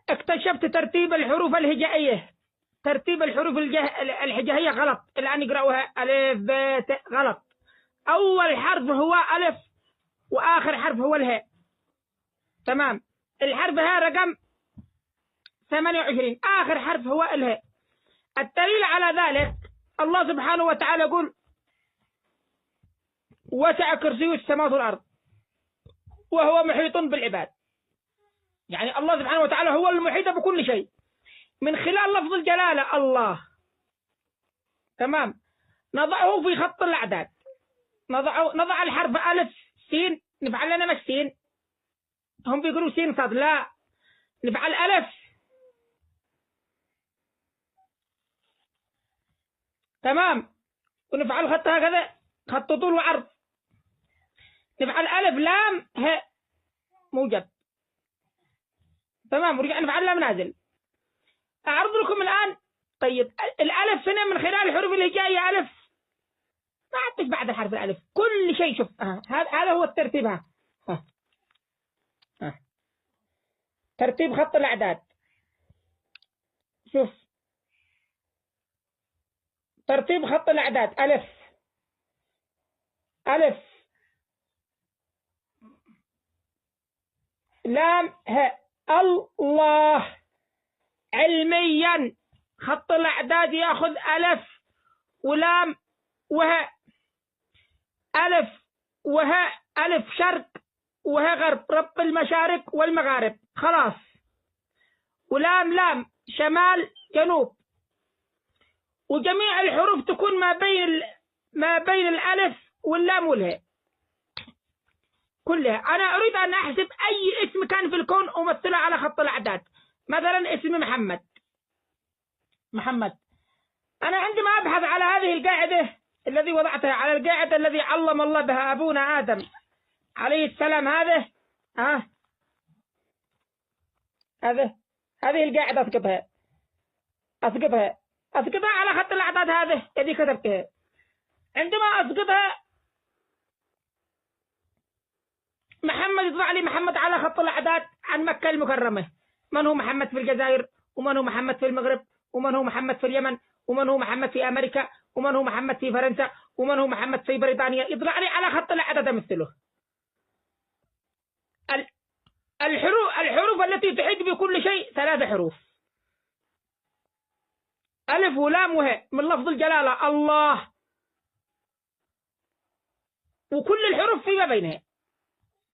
اكتشفت ترتيب الحروف الهجائية. ترتيب الحروف الهجائية غلط، الآن يقرأوها ألف ب ت غلط. أول حرف هو ألف وآخر حرف هو الهاء. تمام. الحرف ها رقم 28، آخر حرف هو الهاء. الدليل على ذلك الله سبحانه وتعالى يقول وسع كرسيه السماوات والأرض وهو محيط بالعباد. يعني الله سبحانه وتعالى هو المحيط بكل شيء من خلال لفظ الجلالة الله. تمام. نضعه في خط الأعداد، نضع الحرف ألف سين، نفعل لنا مش سين، هم بيقولوا سين صاد، لا نفعل ألف. تمام. ونفعل خط هكذا، خط طول وعرض. نفعل ألف لام هاء موجب. تمام. ورجع نفعل لام نازل. أعرض لكم الآن. طيب الألف هنا من خلال الحروف الهجائية ألف، ما عدتش بعد حرف الألف كل شيء. شوف هذا هو الترتيب. ترتيب خط الأعداد. شوف ترتيب خط الأعداد ألف ألف لام هاء. الله. علميا خط الأعداد يأخذ ألف ولام وهاء. ألف وهاء، ألف شرق وهاء غرب، رب المشارق والمغارب، خلاص. ولام لام شمال جنوب. وجميع الحروف تكون ما بين الألف واللام والهاء كلها. أنا أريد أن أحسب أي اسم كان في الكون أمثله على خط الأعداد. مثلا اسم محمد. أنا عندما أبحث على هذه القاعدة الذي وضعتها، على القاعدة الذي علم الله بها أبونا آدم عليه السلام، هذه القاعدة أسقطها على خط الأعداد هذه الذي كتبتها. عندما أسقطها محمد يطلع لي محمد على خط الأعداد عن مكة المكرمة. من هو محمد في الجزائر، ومن هو محمد في المغرب، ومن هو محمد في اليمن، ومن هو محمد في أمريكا، ومن هو محمد في فرنسا، ومن هو محمد في بريطانيا. يطلع لي على خط الأعداد مثله. الحروف التي تحيط بكل شيء 3 حروف، ألف ولام وهاء من لفظ الجلالة الله، وكل الحروف فيما بينها.